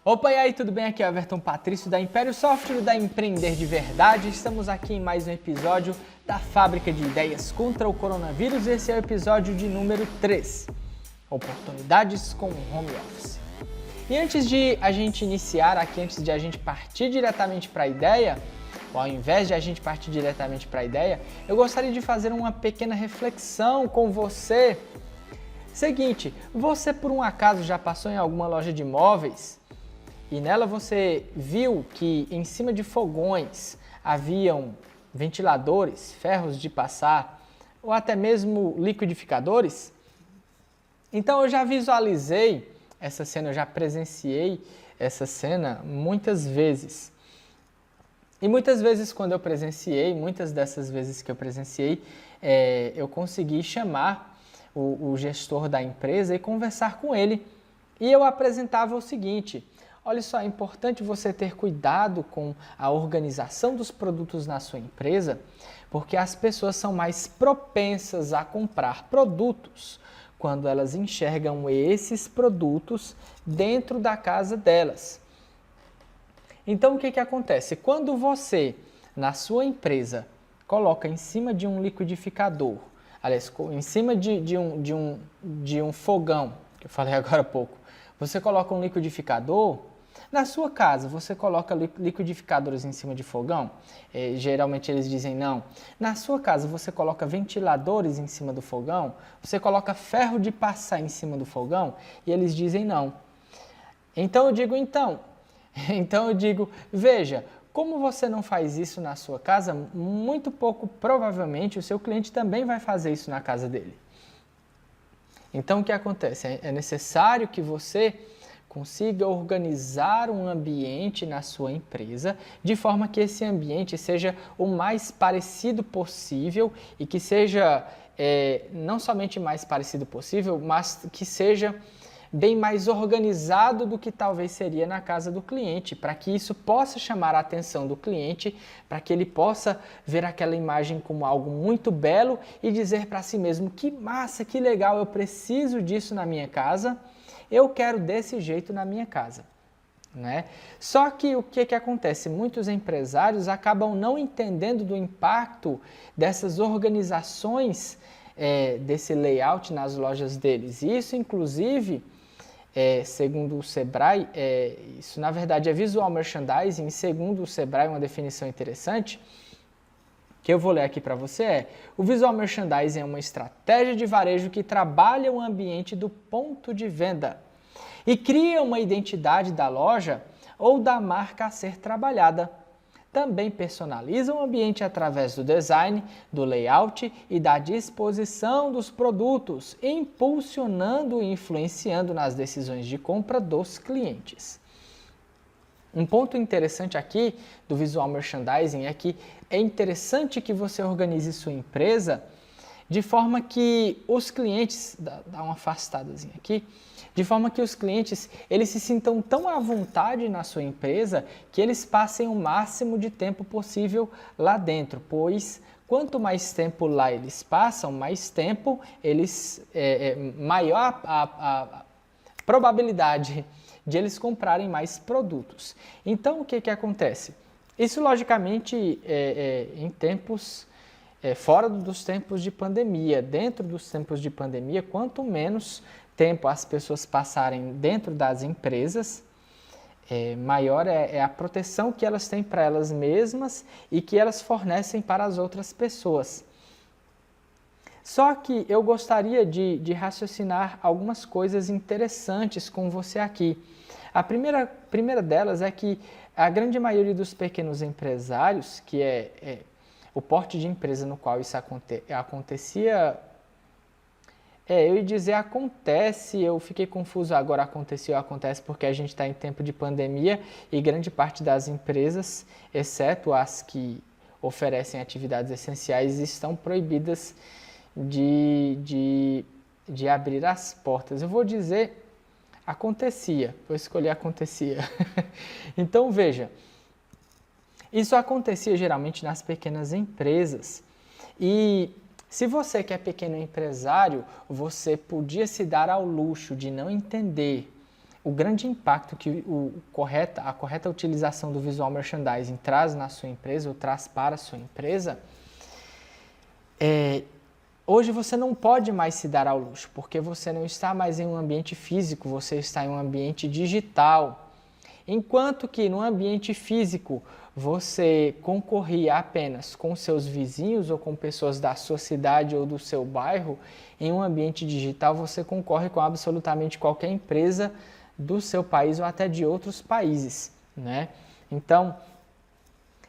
Opa, e aí, tudo bem? Aqui é o Everton Patrício da Império Software, da Empreender de Verdade. Estamos aqui em mais um episódio da Fábrica de Ideias contra o Coronavírus. Esse é o episódio de número 3, Oportunidades com Home Office. E antes de a gente iniciar aqui, antes de a gente partir diretamente para a ideia, ou ao invés de a gente partir diretamente para a ideia, eu gostaria de fazer uma pequena reflexão com você. Seguinte, você por um acaso já passou em alguma loja de móveis e nela você viu que em cima de fogões haviam ventiladores, ferros de passar ou até mesmo liquidificadores? Então eu já visualizei essa cena, eu já presenciei essa cena muitas vezes. E muitas vezes quando eu presenciei, muitas dessas vezes que eu presenciei, eu consegui chamar o gestor da empresa e conversar com ele. E eu apresentava o seguinte: olha só, é importante você ter cuidado com a organização dos produtos na sua empresa, porque as pessoas são mais propensas a comprar produtos quando elas enxergam esses produtos dentro da casa delas. Então, o que acontece? Quando você, na sua empresa, coloca em cima de um liquidificador, aliás, em cima de um fogão, que eu falei agora há pouco, você coloca um liquidificador. Na sua casa, você coloca liquidificadores em cima de fogão? Geralmente eles dizem não. Na sua casa, você coloca ventiladores em cima do fogão? Você coloca ferro de passar em cima do fogão? E eles dizem não. Então eu digo, veja, como você não faz isso na sua casa, muito pouco provavelmente o seu cliente também vai fazer isso na casa dele. Então o que acontece? É necessário que você consiga organizar um ambiente na sua empresa de forma que esse ambiente seja o mais parecido possível e que seja não somente mais parecido possível, mas que seja bem mais organizado do que talvez seria na casa do cliente, para que isso possa chamar a atenção do cliente, para que ele possa ver aquela imagem como algo muito belo e dizer para si mesmo: que massa, que legal, eu preciso disso na minha casa. Eu quero desse jeito na minha casa, né? Só que o que acontece? Muitos empresários acabam não entendendo do impacto dessas organizações, desse layout nas lojas deles. E isso, inclusive, segundo o Sebrae, isso na verdade é visual merchandising. Segundo o Sebrae, uma definição interessante que eu vou ler aqui para você o visual merchandising é uma estratégia de varejo que trabalha o ambiente do ponto de venda e cria uma identidade da loja ou da marca a ser trabalhada. Também personaliza o ambiente através do design, do layout e da disposição dos produtos, impulsionando e influenciando nas decisões de compra dos clientes. Um ponto interessante aqui do visual merchandising é que é interessante que você organize sua empresa de forma que os clientes, dá uma afastadazinha aqui, de forma que os clientes eles se sintam tão à vontade na sua empresa que eles passem o máximo de tempo possível lá dentro, pois quanto mais tempo lá eles passam, mais tempo maior a probabilidade de eles comprarem mais produtos. Então, o que acontece? Isso, logicamente, em tempos, fora dos tempos de pandemia. Dentro dos tempos de pandemia, quanto menos tempo as pessoas passarem dentro das empresas, maior é a proteção que elas têm para elas mesmas e que elas fornecem para as outras pessoas. Só que eu gostaria de raciocinar algumas coisas interessantes com você aqui. A primeira delas é que a grande maioria dos pequenos empresários, que é o porte de empresa no qual isso acontecia, eu ia dizer acontece, eu fiquei confuso agora, aconteceu ou acontece, porque a gente está em tempo de pandemia e grande parte das empresas, exceto as que oferecem atividades essenciais, estão proibidas de abrir as portas. Eu vou dizer acontecia, vou escolher acontecia. Então veja, isso acontecia geralmente nas pequenas empresas e se você que é pequeno empresário, você podia se dar ao luxo de não entender o grande impacto que a correta utilização do visual merchandising traz na sua empresa, ou traz para a sua empresa, hoje você não pode mais se dar ao luxo, porque você não está mais em um ambiente físico, você está em um ambiente digital. Enquanto que no ambiente físico você concorria apenas com seus vizinhos ou com pessoas da sua cidade ou do seu bairro, em um ambiente digital você concorre com absolutamente qualquer empresa do seu país ou até de outros países, né? Então,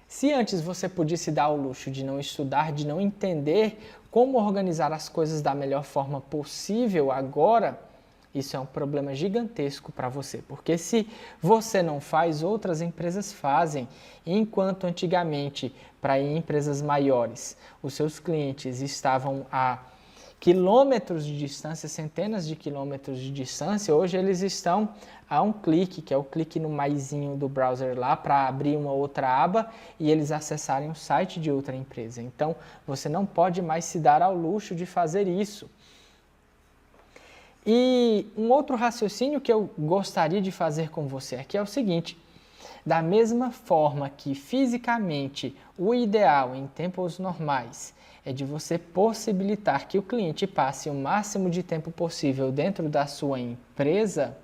se antes você podia se dar ao luxo de não estudar, de não entender como organizar as coisas da melhor forma possível, agora isso é um problema gigantesco para você, porque se você não faz, outras empresas fazem. Enquanto antigamente, para ir em empresas maiores, os seus clientes estavam a quilômetros de distância, centenas de quilômetros de distância, hoje eles estão a um clique, que é o clique no maisinho do browser lá para abrir uma outra aba e eles acessarem o site de outra empresa. Então, você não pode mais se dar ao luxo de fazer isso. E um outro raciocínio que eu gostaria de fazer com você aqui é o seguinte: da mesma forma que fisicamente o ideal em tempos normais é de você possibilitar que o cliente passe o máximo de tempo possível dentro da sua empresa,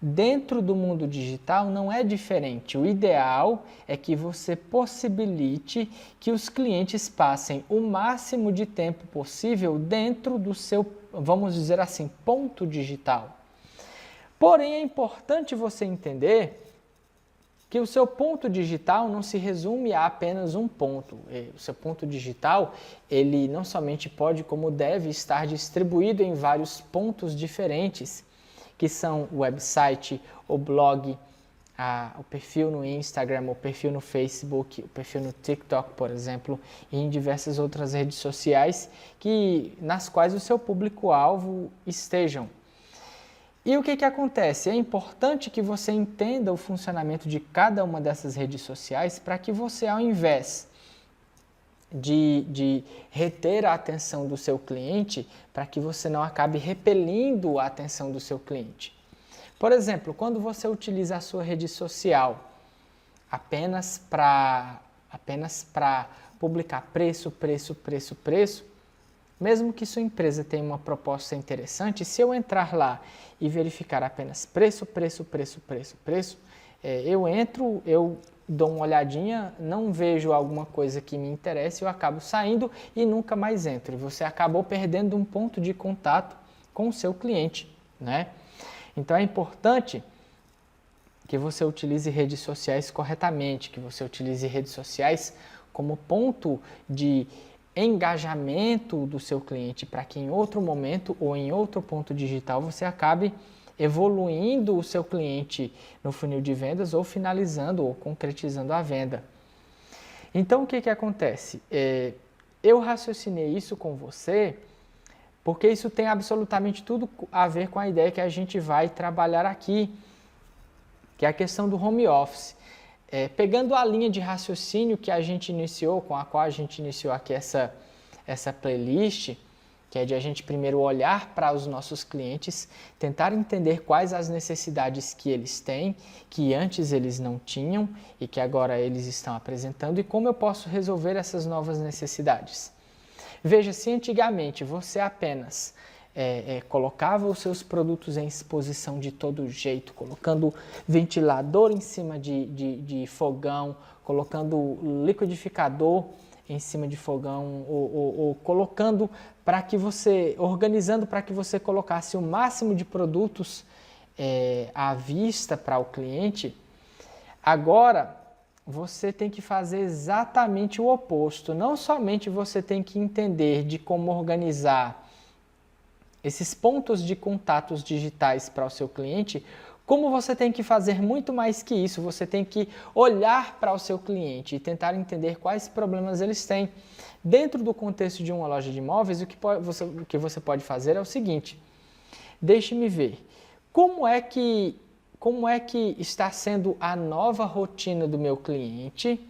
dentro do mundo digital não é diferente. O ideal é que você possibilite que os clientes passem o máximo de tempo possível dentro do seu, vamos dizer assim, ponto digital. Porém, é importante você entender que o seu ponto digital não se resume a apenas um ponto. O seu ponto digital, ele não somente pode, como deve estar distribuído em vários pontos diferentes, que são o website, o blog, o perfil no Instagram, o perfil no Facebook, o perfil no TikTok, por exemplo, e em diversas outras redes sociais nas quais o seu público-alvo estejam. E o que acontece? É importante que você entenda o funcionamento de cada uma dessas redes sociais para que você, ao invés de reter a atenção do seu cliente, para que você não acabe repelindo a atenção do seu cliente. Por exemplo, quando você utiliza a sua rede social apenas para publicar preço, mesmo que sua empresa tenha uma proposta interessante, se eu entrar lá e verificar apenas preço, eu dou uma olhadinha, não vejo alguma coisa que me interesse, eu acabo saindo e nunca mais entro. E você acabou perdendo um ponto de contato com o seu cliente, né? Então é importante que você utilize redes sociais corretamente, que você utilize redes sociais como ponto de engajamento do seu cliente, para que em outro momento ou em outro ponto digital você acabe evoluindo o seu cliente no funil de vendas ou finalizando ou concretizando a venda. Então o que acontece? Eu raciocinei isso com você porque isso tem absolutamente tudo a ver com a ideia que a gente vai trabalhar aqui, que é a questão do home office. Pegando a linha de raciocínio que a gente iniciou, com a qual a gente iniciou aqui essa playlist, que é de a gente primeiro olhar para os nossos clientes, tentar entender quais as necessidades que eles têm, que antes eles não tinham e que agora eles estão apresentando, e como eu posso resolver essas novas necessidades. Veja, se antigamente você apenas colocava os seus produtos em exposição de todo jeito, colocando ventilador em cima de fogão, colocando liquidificador em cima de fogão, ou colocando organizando para que você colocasse o máximo de produtos à vista para o cliente, agora você tem que fazer exatamente o oposto. Não somente você tem que entender de como organizar esses pontos de contatos digitais para o seu cliente, como você tem que fazer muito mais que isso. Você tem que olhar para o seu cliente e tentar entender quais problemas eles têm. Dentro do contexto de uma loja de imóveis, o que você pode fazer é o seguinte: deixe-me ver, como é que está sendo a nova rotina do meu cliente,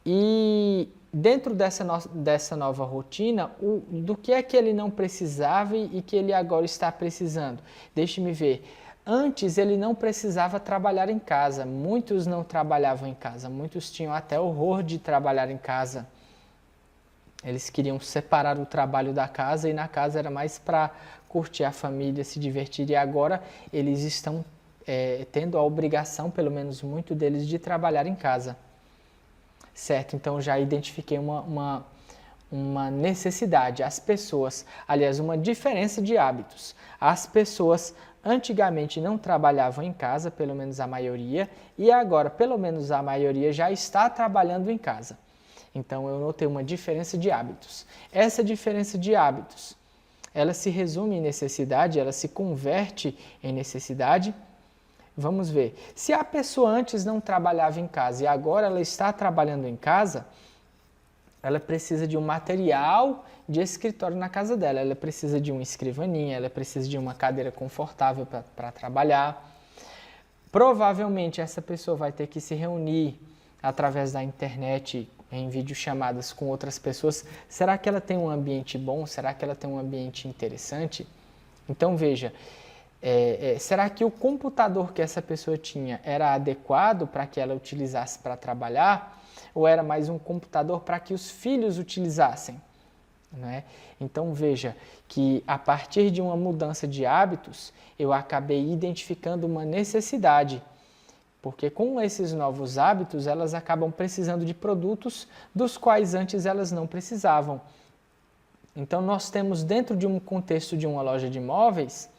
e dentro dessa nova rotina, do que é que ele não precisava e que ele agora está precisando. Deixe-me ver Antes ele não precisava trabalhar em casa, muitos não trabalhavam em casa, muitos tinham até horror de trabalhar em casa. Eles queriam separar o trabalho da casa e na casa era mais para curtir a família, se divertir. E agora eles estão tendo a obrigação, pelo menos muito deles, de trabalhar em casa. Certo? Então já identifiquei uma necessidade. As pessoas, aliás, uma diferença de hábitos. As pessoas antigamente não trabalhavam em casa, pelo menos a maioria, e agora, pelo menos a maioria, já está trabalhando em casa. Então, eu notei uma diferença de hábitos. Essa diferença de hábitos, ela se resume em necessidade, ela se converte em necessidade. Vamos ver. Se a pessoa antes não trabalhava em casa e agora ela está trabalhando em casa, ela precisa de um material de escritório na casa dela. Ela precisa de uma escrivaninha, ela precisa de uma cadeira confortável para trabalhar. Provavelmente essa pessoa vai ter que se reunir através da internet em videochamadas com outras pessoas. Será que ela tem um ambiente bom? Será que ela tem um ambiente interessante? Então veja, será que o computador que essa pessoa tinha era adequado para que ela utilizasse para trabalhar? Ou era mais um computador para que os filhos utilizassem? Não é? Então veja que a partir de uma mudança de hábitos, eu acabei identificando uma necessidade, porque com esses novos hábitos elas acabam precisando de produtos dos quais antes elas não precisavam. Então nós temos dentro de um contexto de uma loja de imóveis,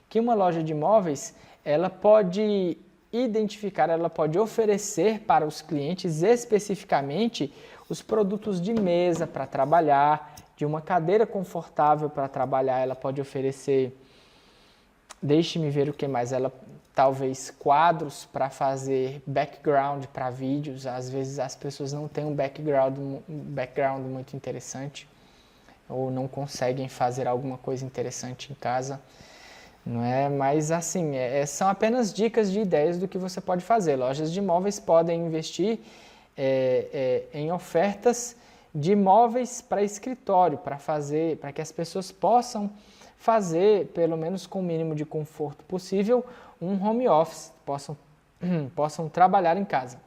que uma loja de imóveis ela pode identificar, ela pode oferecer para os clientes especificamente os produtos de mesa para trabalhar, de uma cadeira confortável para trabalhar, ela pode oferecer, deixe-me ver o que mais, ela talvez quadros para fazer background para vídeos, às vezes as pessoas não têm um background muito interessante ou não conseguem fazer alguma coisa interessante em casa. Não é? Mas assim, são apenas dicas de ideias do que você pode fazer. Lojas de imóveis podem investir em ofertas de imóveis para escritório, para que as pessoas possam fazer, pelo menos com o mínimo de conforto possível, um home office, possam trabalhar em casa.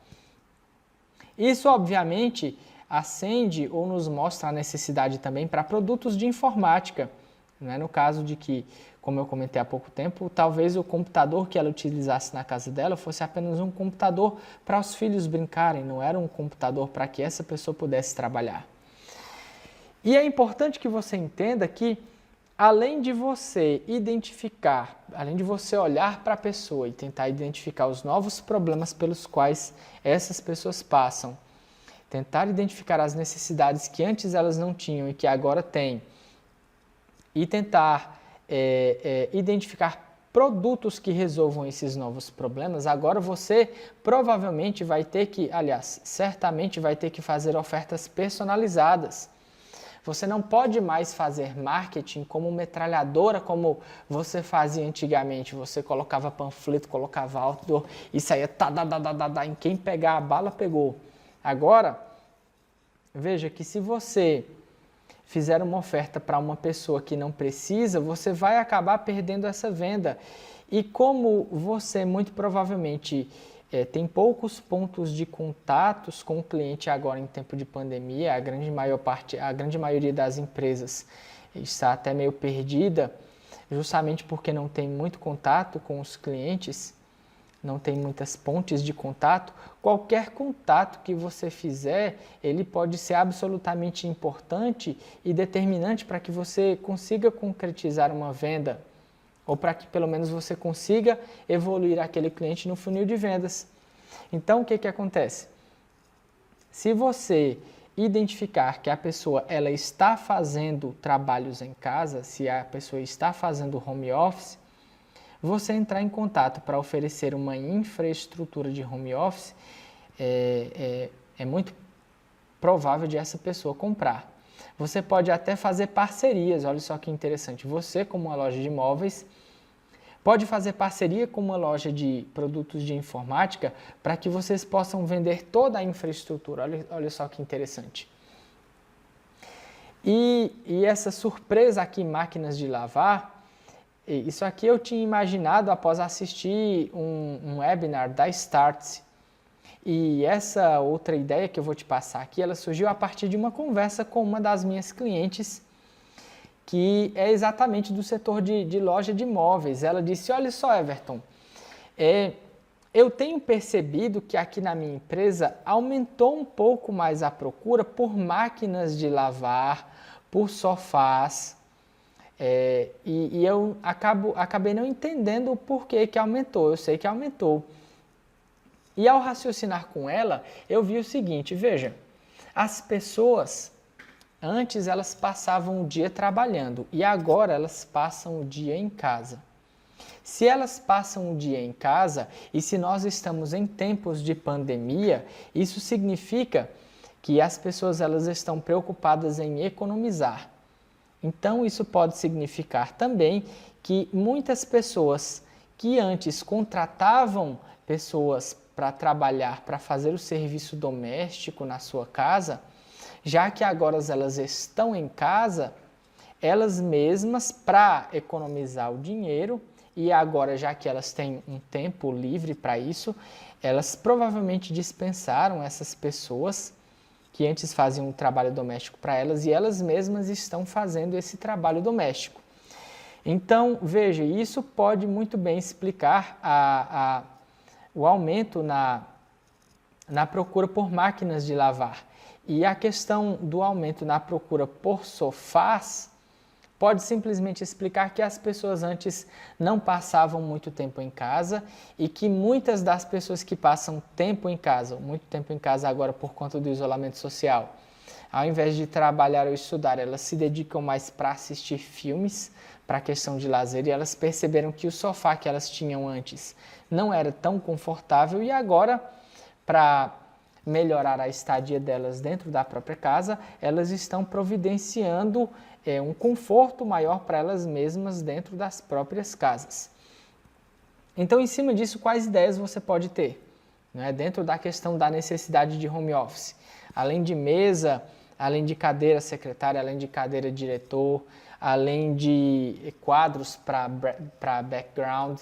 Isso, obviamente, acende ou nos mostra a necessidade também para produtos de informática. Não é? No caso de que, como eu comentei há pouco tempo, talvez o computador que ela utilizasse na casa dela fosse apenas um computador para os filhos brincarem, não era um computador para que essa pessoa pudesse trabalhar. E é importante que você entenda que, além de você identificar, além de você olhar para a pessoa e tentar identificar os novos problemas pelos quais essas pessoas passam, tentar identificar as necessidades que antes elas não tinham e que agora têm, e tentar identificar produtos que resolvam esses novos problemas, agora você provavelmente vai ter que, aliás, certamente vai ter que fazer ofertas personalizadas. Você não pode mais fazer marketing como metralhadora, como você fazia antigamente. Você colocava panfleto, colocava outdoor e saía em quem pegar a bala pegou. Agora, veja que se você fizer uma oferta para uma pessoa que não precisa, você vai acabar perdendo essa venda. E como você muito provavelmente tem poucos pontos de contatos com o cliente agora em tempo de pandemia, a grande maioria das empresas está até meio perdida, justamente porque não tem muito contato com os clientes, não tem muitas pontes de contato. Qualquer contato que você fizer, ele pode ser absolutamente importante e determinante para que você consiga concretizar uma venda, ou para que pelo menos você consiga evoluir aquele cliente no funil de vendas. Então, o que acontece? Se você identificar que a pessoa ela está fazendo trabalhos em casa, se a pessoa está fazendo home office, você entrar em contato para oferecer uma infraestrutura de home office, é muito provável de essa pessoa comprar. Você pode até fazer parcerias, olha só que interessante. Você, como uma loja de imóveis, pode fazer parceria com uma loja de produtos de informática para que vocês possam vender toda a infraestrutura. Olha só que interessante. E essa surpresa aqui, máquinas de lavar, Isso aqui eu tinha imaginado após assistir um webinar da Startse. E essa outra ideia que eu vou te passar aqui, ela surgiu a partir de uma conversa com uma das minhas clientes, que é exatamente do setor de loja de imóveis. Ela disse, olha só, Everton, eu tenho percebido que aqui na minha empresa aumentou um pouco mais a procura por máquinas de lavar, por sofás, e eu acabei não entendendo o porquê que aumentou. Eu sei que aumentou. E ao raciocinar com ela, eu vi o seguinte, veja, as pessoas, antes elas passavam o dia trabalhando e agora elas passam o dia em casa. Se elas passam o dia em casa e se nós estamos em tempos de pandemia, isso significa que as pessoas elas estão preocupadas em economizar. Então isso pode significar também que muitas pessoas que antes contratavam pessoas para trabalhar, para fazer o serviço doméstico na sua casa, já que agora elas estão em casa, elas mesmas, para economizar o dinheiro, e agora já que elas têm um tempo livre para isso, elas provavelmente dispensaram essas pessoas que antes faziam um trabalho doméstico para elas e elas mesmas estão fazendo esse trabalho doméstico. Então, veja, isso pode muito bem explicar o aumento na procura por máquinas de lavar. E a questão do aumento na procura por sofás pode simplesmente explicar que as pessoas antes não passavam muito tempo em casa e que muitas das pessoas que passam muito tempo em casa agora por conta do isolamento social, ao invés de trabalhar ou estudar, elas se dedicam mais para assistir filmes, para a questão de lazer, e elas perceberam que o sofá que elas tinham antes não era tão confortável e agora, para melhorar a estadia delas dentro da própria casa, elas estão providenciando um conforto maior para elas mesmas dentro das próprias casas. Então, em cima disso, quais ideias você pode ter? Né? Dentro da questão da necessidade de home office, além de mesa, além de cadeira secretária, além de cadeira diretor, além de quadros para background,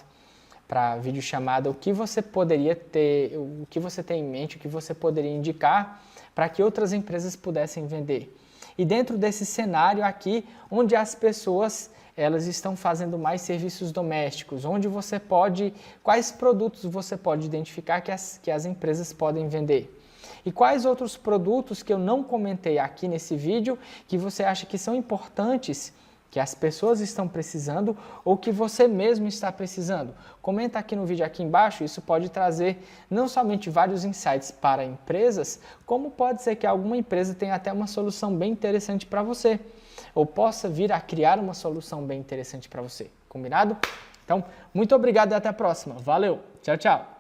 para videochamada, o que você poderia ter, o que você tem em mente, o que você poderia indicar para que outras empresas pudessem vender. E dentro desse cenário aqui, onde as pessoas elas estão fazendo mais serviços domésticos, onde você pode, quais produtos você pode identificar que as empresas podem vender. E quais outros produtos que eu não comentei aqui nesse vídeo que você acha que são importantes, que as pessoas estão precisando ou que você mesmo está precisando. Comenta aqui no vídeo aqui embaixo, isso pode trazer não somente vários insights para empresas, como pode ser que alguma empresa tenha até uma solução bem interessante para você, ou possa vir a criar uma solução bem interessante para você. Combinado? Então, muito obrigado e até a próxima. Valeu! Tchau, tchau!